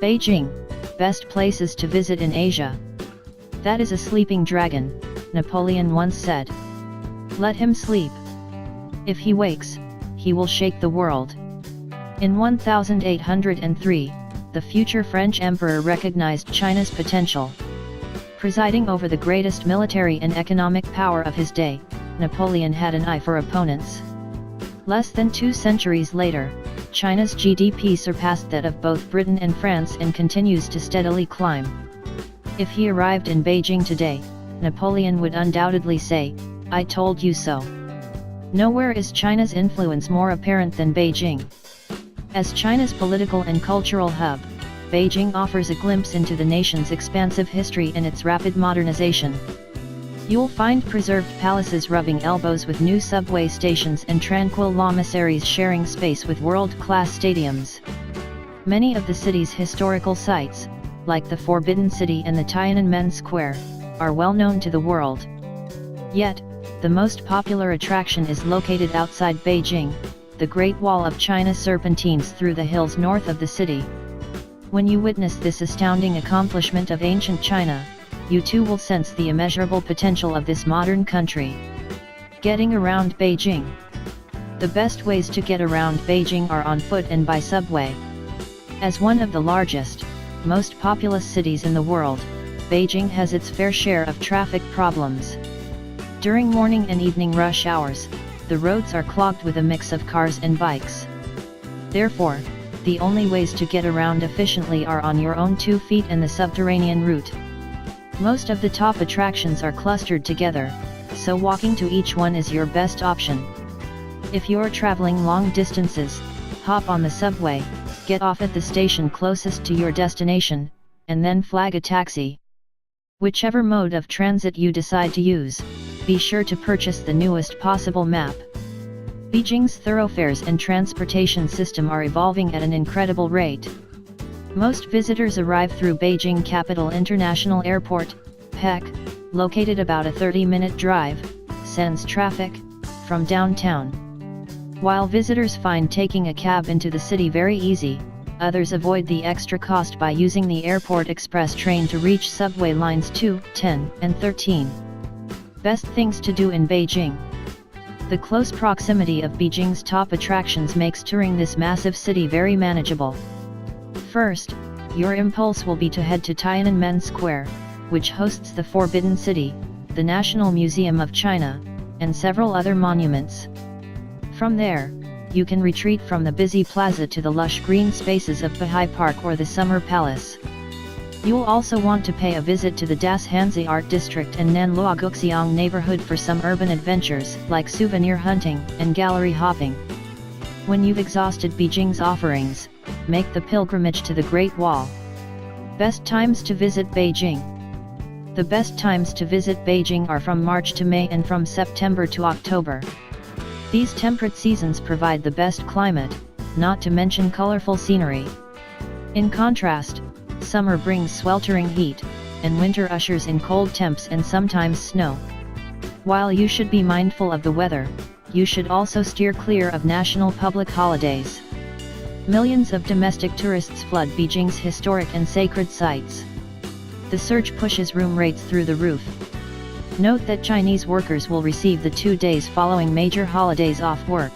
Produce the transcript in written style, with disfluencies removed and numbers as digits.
Beijing, best places to visit in Asia. That is a sleeping dragon, Napoleon once said. Let him sleep. If he wakes, he will shake the world. In 1803, the future French emperor recognized China's potential. Presiding over the greatest military and economic power of his day, Napoleon had an eye for opponents. Less than 2 centuries later, China's GDP surpassed that of both Britain and France and continues to steadily climb. If he arrived in Beijing today, Napoleon would undoubtedly say, "I told you so." Nowhere is China's influence more apparent than Beijing. As China's political and cultural hub, Beijing offers a glimpse into the nation's expansive history and its rapid modernization. You'll find preserved palaces rubbing elbows with new subway stations and tranquil lamaseries sharing space with world-class stadiums. Many of the city's historical sites, like the Forbidden City and the Tiananmen Square, are well known to the world. Yet, the most popular attraction is located outside Beijing. The Great Wall of China serpentines through the hills north of the city. When you witness this astounding accomplishment of ancient China, you too will sense the immeasurable potential of this modern country. Getting around Beijing. The best ways to get around Beijing are on foot and by subway. As one of the largest, most populous cities in the world, Beijing has its fair share of traffic problems. During morning and evening rush hours, the roads are clogged with a mix of cars and bikes. Therefore, the only ways to get around efficiently are on your own 2 feet and the subterranean route. Most of the top attractions are clustered together, so walking to each one is your best option. If you're traveling long distances, hop on the subway, get off at the station closest to your destination, and then flag a taxi. Whichever mode of transit you decide to use, be sure to purchase the newest possible map. Beijing's thoroughfares and transportation system are evolving at an incredible rate. Most visitors arrive through Beijing Capital International Airport, PEC, located about a 30-minute drive, sans traffic, from downtown. While visitors find taking a cab into the city very easy, others avoid the extra cost by using the Airport Express train to reach subway lines 2, 10, and 13. Best things to do in Beijing. The close proximity of Beijing's top attractions makes touring this massive city very manageable. First, your impulse will be to head to Tiananmen Square, which hosts the Forbidden City, the National Museum of China, and several other monuments. From there, you can retreat from the busy plaza to the lush green spaces of Beihai Park or the Summer Palace. You'll also want to pay a visit to the Das Hanzi Art District and Nanluoguxiang neighborhood for some urban adventures like souvenir hunting and gallery hopping. When you've exhausted Beijing's offerings, make the pilgrimage to the Great Wall. Best times to visit Beijing. The best times to visit Beijing are from March to May and from September to October. These temperate seasons provide the best climate, not to mention colorful scenery. In contrast, summer brings sweltering heat, and winter ushers in cold temps and sometimes snow. While you should be mindful of the weather, you should also steer clear of national public holidays. Millions of domestic tourists flood Beijing's historic and sacred sites. The surge pushes room rates through the roof. Note that Chinese workers will receive the 2 days following major holidays off work.